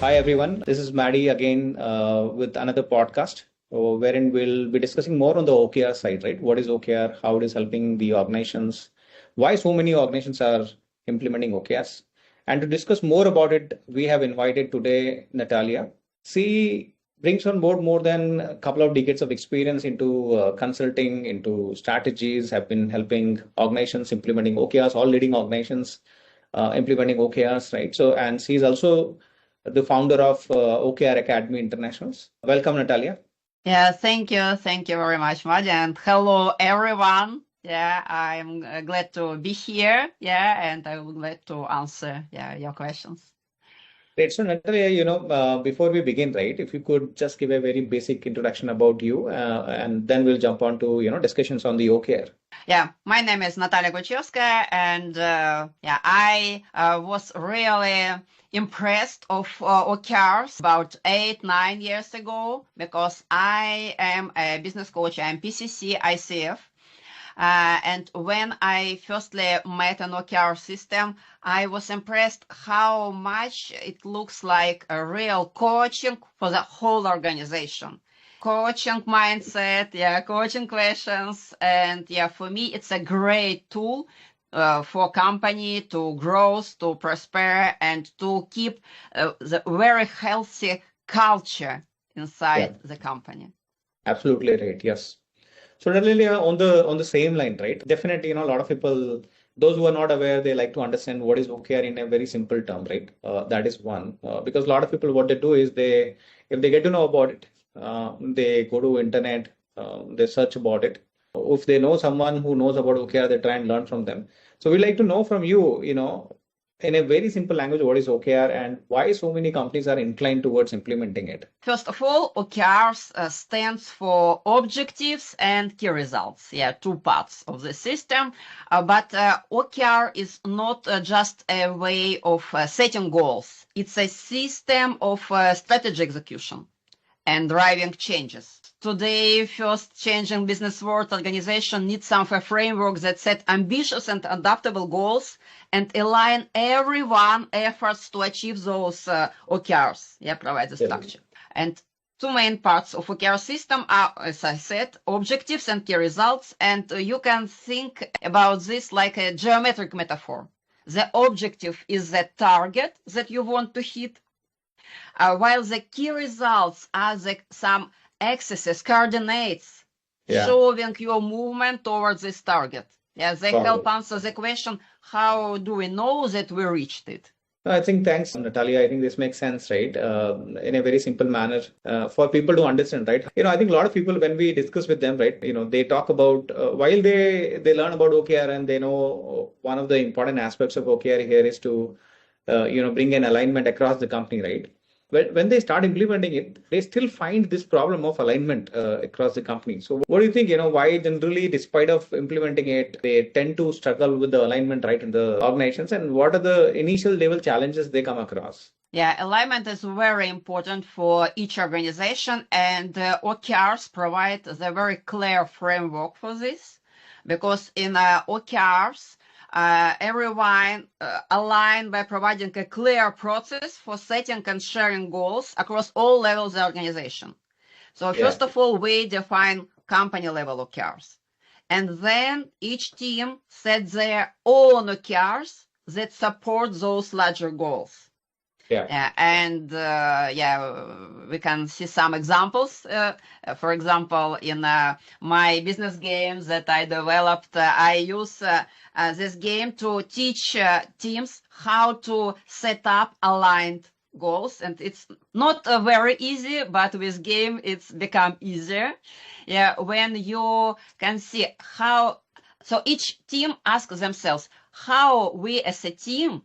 Hi everyone, this is Maddie again with another podcast wherein we'll be discussing more on the OKR side, right? What is OKR, how it is helping the organizations, why so many organizations are implementing OKRs. And to discuss more about it, we have invited today Natalia. She brings on board more than a couple of decades of experience into consulting, into strategies, have been helping organizations implementing OKRs, all leading organizations implementing OKRs, right? So, and she's also the founder of OKR Academy International. Welcome, Natalia. Yeah, thank you. Thank you very much, Madhya. And hello, everyone. Yeah, I'm glad to be here. Yeah, and I would like to answer your questions. Great. So, Natalia, before we begin, right, if you could just give a very basic introduction about you, and then we'll jump on to, discussions on the OKR. Yeah, my name is Natalia Gulchevskaya, and I was really impressed of OKRs about 8-9 years ago because I am a business coach. I'm PCC ICF. And when I firstly met an OKR system, I was impressed how much it looks like a real coaching for the whole organization. Coaching mindset, coaching questions. And for me, it's a great tool for company to grow, to prosper, and to keep the very healthy culture inside the company. Absolutely right. Yes. So Natalia, on the same line, right? Definitely, a lot of people, those who are not aware, they like to understand what is OKR in a very simple term, right? That is one. Because a lot of people, what they do is if they get to know about it, they go to internet, they search about it. If they know someone who knows about OKR, they try and learn from them. So we'd like to know from you, in a very simple language, what is OKR and why so many companies are inclined towards implementing it? First of all, OKRs stands for objectives and key results. Yeah, two parts of the system. But OKR is not just a way of setting goals. It's a system of strategy execution and driving changes. Today, first changing business world organization needs some framework that set ambitious and adaptable goals and align everyone's efforts to achieve those OKRs. Provide the structure. And two main parts of OKR system are, as I said, objectives and key results. And you can think about this like a geometric metaphor. The objective is the target that you want to hit, while the key results are some axes, coordinates, showing your movement towards this target. They help answer the question, how do we know that we reached it? I think thanks, Natalia. I think this makes sense, right? In a very simple manner for people to understand, right? I think a lot of people, when we discuss with them, right, they talk about while they learn about OKR and they know one of the important aspects of OKR here is to, bring an alignment across the company, right? When they start implementing it, they still find this problem of alignment across the company. So what do you think, why generally, despite of implementing it, they tend to struggle with the alignment, right, in the organizations, and what are the initial level challenges they come across? Yeah, alignment is very important for each organization, and OKRs provide a very clear framework for this, because in OKRs, everyone aligned by providing a clear process for setting and sharing goals across all levels of the organization. So first of all, we define company level OKRs. And then each team sets their own OKRs that support those larger goals. We can see some examples. For example, in my business games that I developed, I use this game to teach teams how to set up aligned goals. And it's not very easy, but with game, it's become easier. When you can see how, so each team asks themselves how we as a team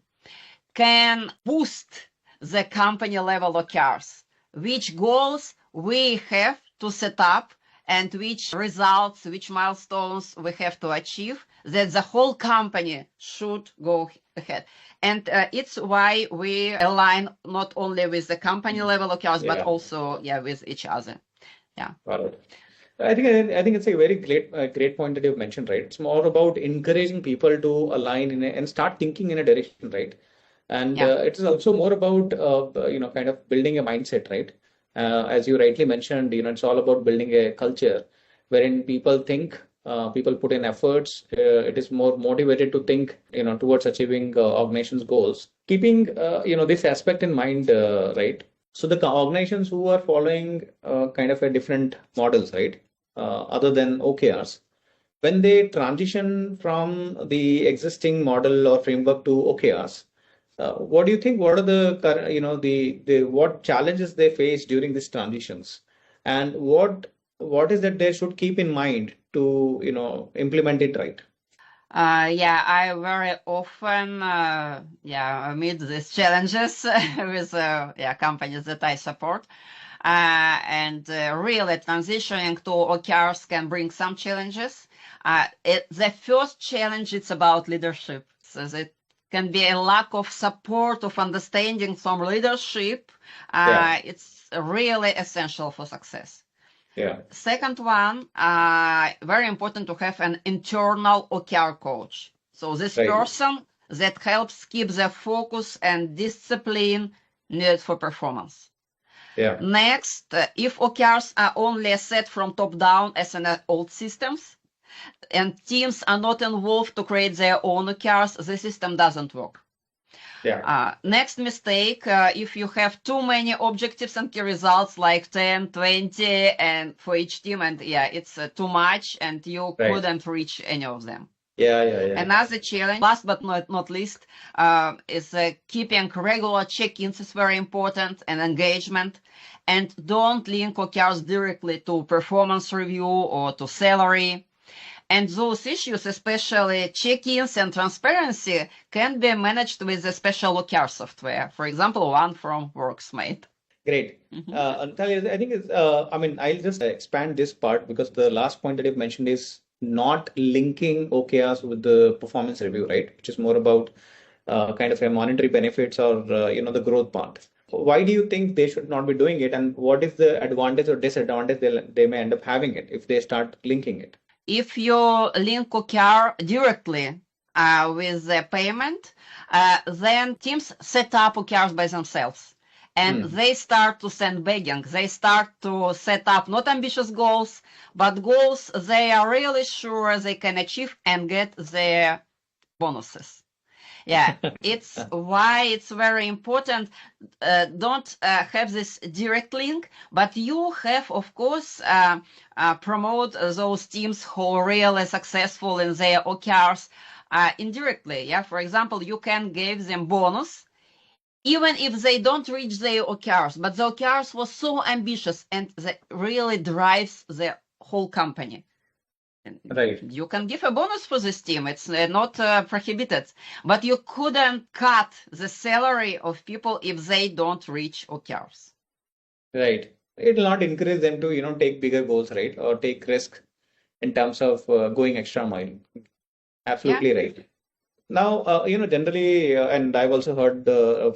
can boost the company level OKRs, which goals we have to set up and which results, which milestones we have to achieve that the whole company should go ahead. And it's why we align not only with the company level OKRs, but also with each other. Got it. I think it's a very great point that you've mentioned, right? It's more about encouraging people to align and start thinking in a direction, right? And Yeah. it is also more about kind of building a mindset, right? As you rightly mentioned, it's all about building a culture wherein people think, people put in efforts. It is more motivated to think, towards achieving organization's goals. Keeping this aspect in mind, right? So the organizations who are following kind of a different models, right, other than OKRs, when they transition from the existing model or framework to OKRs, what do you think? What are the what challenges they face during these transitions, and what is that they should keep in mind to implement it right? Yeah, I very often meet these challenges with companies that I support. And really transitioning to OKRs can bring some challenges. The first challenge is about leadership. So it can be a lack of support, of understanding from leadership. Yeah, It's really essential for success. yeah, Second one, very important to have an internal OKR coach. So this right. person that helps keep the focus and discipline needed for performance. Yeah, Next, if OKRs are only set from top down as in old systems, and teams are not involved to create their own OKRs, the system doesn't work. yeah, Next mistake, if you have too many objectives and key results like 10, 20, and for each team, and it's too much, and you right. couldn't reach any of them. Yeah, yeah, yeah. Another challenge, last but not least, is keeping regular check-ins is very important, and engagement. And don't link OKRs directly to performance review or to salary. And those issues, especially check-ins and transparency, can be managed with a special OKR software. For example, one from Worxmate. Great. Mhm. Natalia, I think I mean, I'll just expand this part because the last point that you've mentioned is not linking OKRs with the performance review, right? Which is more about kind of a monetary benefits or, the growth part. Why do you think they should not be doing it? And what is the advantage or disadvantage they may end up having it if they start linking it? If you link OKR directly with the payment, then teams set up OKRs by themselves. And Hmm. they start to sandbagging. They start to set up not ambitious goals, but goals they are really sure they can achieve and get their bonuses. Yeah, it's why it's very important. Don't have this direct link, but you have, of course, promote those teams who are really successful in their OKRs indirectly. Yeah, for example, you can give them bonus even if they don't reach their OKRs, but the OKRs was so ambitious and that really drives the whole company. Right. You can give a bonus for this team. It's not prohibited, but you couldn't cut the salary of people if they don't reach OKRs. Right. It will not encourage them to, take bigger goals, right? Or take risk in terms of going extra mile. Yeah. Absolutely right. Now, generally, and I've also heard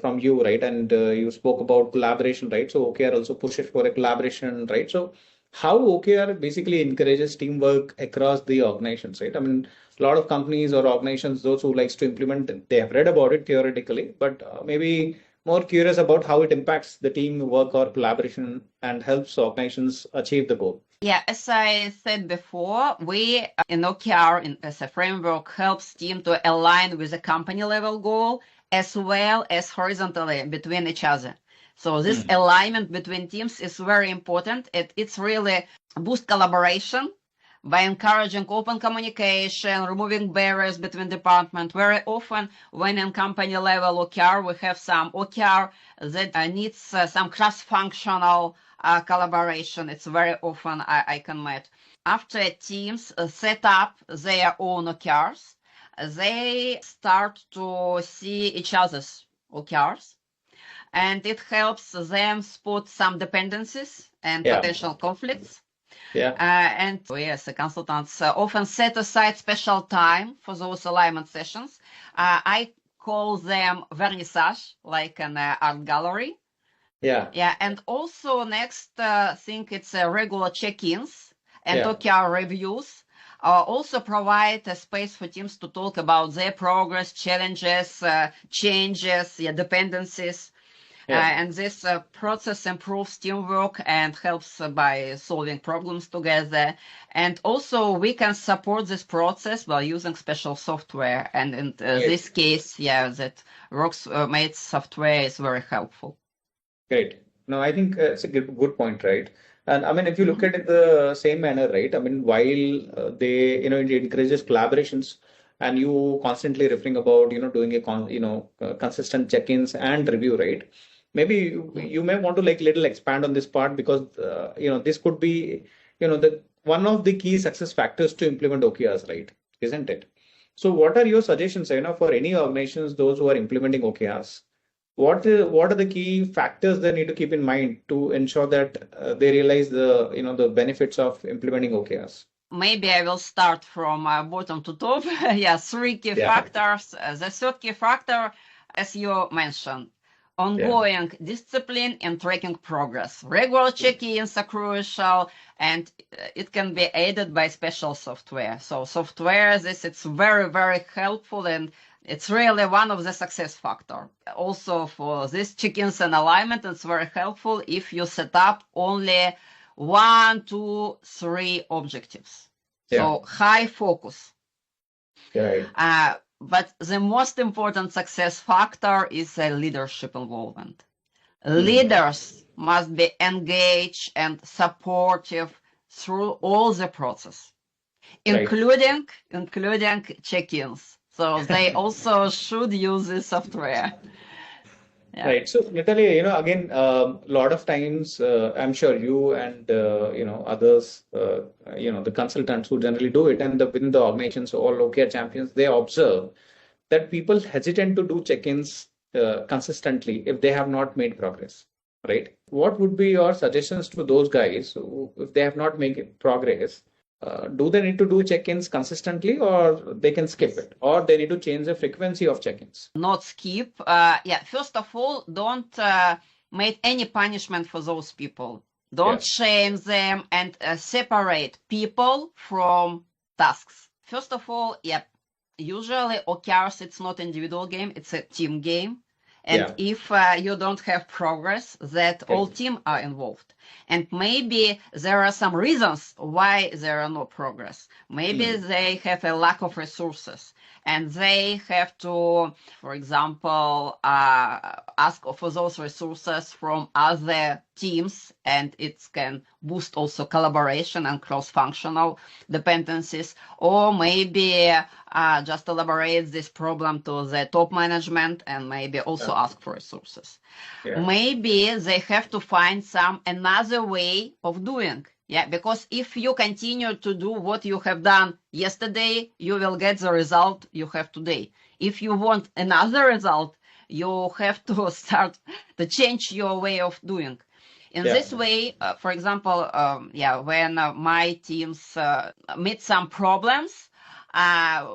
from you, right? And you spoke about collaboration, right? So OKR also pushes for a collaboration, right? So how OKR basically encourages teamwork across the organizations, right? I mean, a lot of companies or organizations, those who likes to implement, it, they have read about it theoretically, but maybe more curious about how it impacts the teamwork or collaboration and helps organizations achieve the goal. Yeah, as I said before, we in OKR as a framework helps team to align with a company level goal as well as horizontally between each other. So this Hmm. alignment between teams is very important. It's really boost collaboration by encouraging open communication, removing barriers between departments. Very often when in company level OKR, we have some OKR that needs some cross-functional collaboration. It's very often I can meet. After teams set up their own OKRs, they start to see each other's OKRs, and it helps them spot some dependencies and Yeah. potential conflicts. Yeah. And we as a consultants often set aside special time for those alignment sessions. I call them vernissage, like an art gallery. Yeah. Yeah, and also next thing it's regular check-ins and Yeah. OKR reviews. also provide a space for teams to talk about their progress, challenges, changes, dependencies. And this process improves teamwork and helps by solving problems together. And also we can support this process by using special software. And in this case, that Worxmate software is very helpful. Great. No, I think it's a good point, right? And I mean, if you look at it the same manner, right? I mean, while they, it encourages collaborations, and you constantly referring about, doing consistent check-ins and review, right? Maybe you may want to like little expand on this part because, this could be, the one of the key success factors to implement OKRs, right? Isn't it? So what are your suggestions, for any organizations, those who are implementing OKRs? What are the key factors they need to keep in mind to ensure that they realize the benefits of implementing OKRs? Maybe I will start from bottom to top. Three key factors. The third key factor, as you mentioned, ongoing discipline and tracking progress. Regular check-ins are crucial, and it can be aided by special software. So software, it's very, very helpful, and it's really one of the success factor. Also for this check-ins and alignment, it's very helpful if you set up only 1, 2, 3 objectives. So high focus. But the most important success factor is leadership involvement. Leaders must be engaged and supportive through all the process, including check-ins. So they also should use this software. Right. So Natalia, again, a lot of times, I'm sure you and, others, the consultants who generally do it and within the organizations, all OKR champions, they observe that people hesitate to do check-ins consistently if they have not made progress, right? What would be your suggestions to those guys who, if they have not made progress, do they need to do check-ins consistently, or they can skip it, or they need to change the frequency of check-ins? Not skip. First of all, don't make any punishment for those people. Don't shame them, and separate people from tasks. First of all, usually OKRs, it's not individual game, it's a team game. And if you don't have progress, that all team are involved. And maybe there are some reasons why there are no progress. Maybe they have a lack of resources, and they have to, for example, ask for those resources from other teams, and it can boost also collaboration and cross-functional dependencies. Or maybe just elaborate this problem to the top management, and maybe also ask for resources. Maybe they have to find another way of doing. Because if you continue to do what you have done yesterday, you will get the result you have today. If you want another result, you have to start to change your way of doing. In this way, for example, when my teams meet some problems,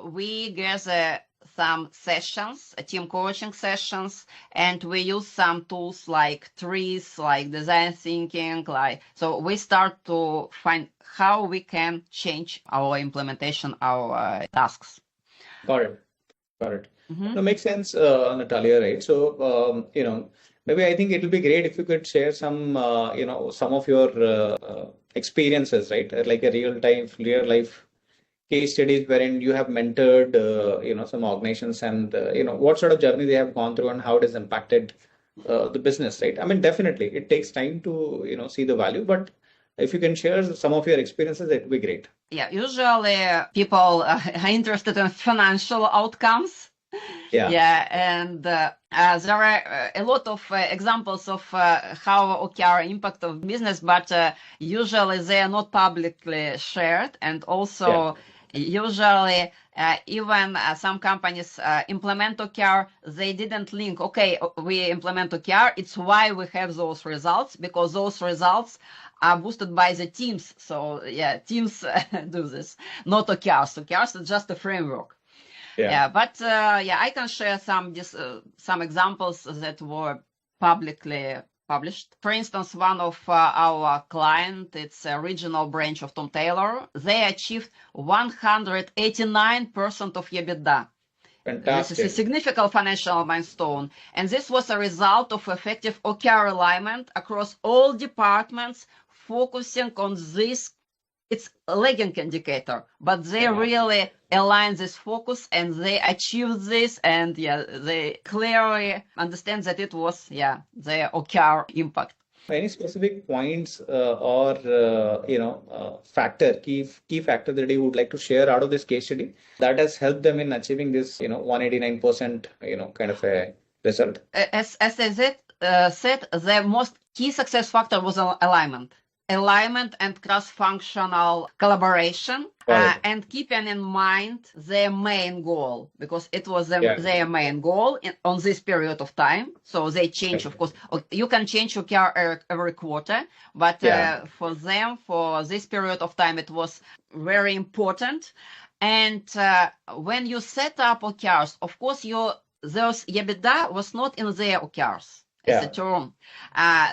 we gather some sessions, team coaching sessions, and we use some tools like trees, like design thinking, so we start to find how we can change our implementation, our tasks. Got it. That makes sense, Natalia, right? So, maybe I think it will be great if you could share some, some of your experiences, right? Like a real life case studies wherein you have mentored, some organizations, and, what sort of journey they have gone through and how it has impacted the business, right? I mean, definitely it takes time to, see the value, but if you can share some of your experiences, it would be great. Usually people are interested in financial outcomes. And there are a lot of examples of how OKR impact of business, but usually they are not publicly shared. And also usually even some companies implement OKR, they didn't link, we implement OKR, it's why we have those results, because those results are boosted by the teams. So teams do this, not OKRs. OKRs is just a framework. But I can share some examples that were publicly published. For instance, one of our client, it's a regional branch of Tom Taylor, they achieved 189% of EBITDA. This is a Fantastic. significant financial milestone, and this was a result of effective OKR alignment across all departments, focusing on this. It's a lagging indicator, but they really align this focus and they achieved this, and they clearly understand that it was the OKR impact. Any specific points or key factor that you would like to share out of this case study that has helped them in achieving this 189% kind of a result? As I said, the most key success factor was alignment and cross-functional collaboration, and keeping in mind their main goal, because it was their main goal on this period of time. So they change, of course. You can change OKR every quarter, but for them, for this period of time, it was very important. And when you set up OKRs, of course, those EBITDA was not in their OKRs. As a term.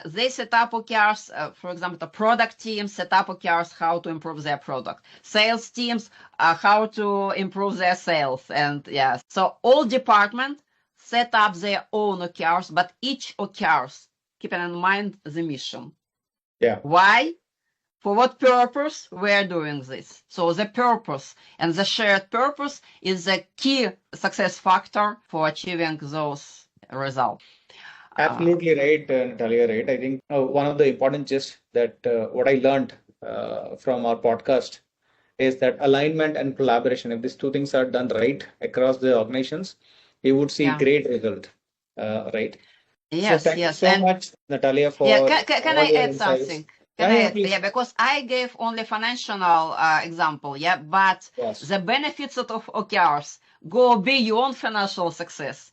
They set up OKRs, for example, the product team set up OKRs how to improve their product. Sales teams, how to improve their sales. And so all departments set up their own OKRs, but each OKRs keeping in mind the mission. Why? For what purpose we're doing this? So the purpose and the shared purpose is the key success factor for achieving those results. Absolutely right, Natalia, right. I think one of the important gist that what I learned from our podcast is that alignment and collaboration, if these two things are done right across the organizations, you would see great result, right? Yes, so thank you so much, Natalia, for can I add something? Because I gave only financial example, but the benefits of OKRs go beyond financial success.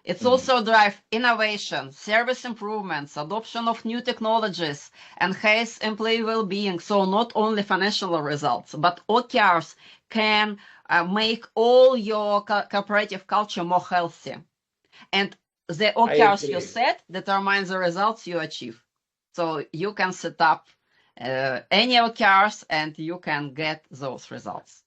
It's also drive innovation, service improvements, adoption of new technologies, enhance employee well-being. So not only financial results, but OKRs can make all your cooperative culture more healthy. And the OKRs you set determine the results you achieve. So you can set up any OKRs and you can get those results.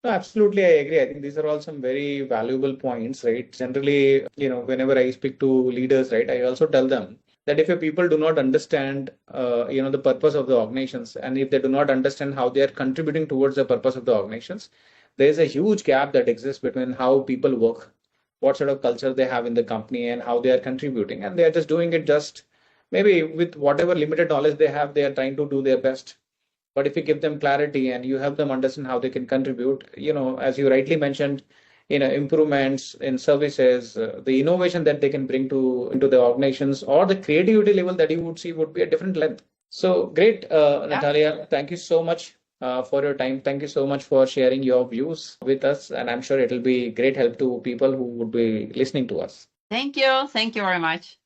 No, absolutely, I agree. I think these are all some very valuable points, right? Generally, whenever I speak to leaders, right, I also tell them that if your people do not understand, the purpose of the organizations, and if they do not understand how they are contributing towards the purpose of the organizations, there is a huge gap that exists between how people work, what sort of culture they have in the company, and how they are contributing. And they are just doing it just maybe with whatever limited knowledge they have, they are trying to do their best. But if you give them clarity and you help them understand how they can contribute, as you rightly mentioned, improvements in services, the innovation that they can bring into the organizations, or the creativity level that you would see would be a different length. So great, Natalia. Thank you so much for your time. Thank you so much for sharing your views with us. And I'm sure it will be great help to people who would be listening to us. Thank you. Thank you very much.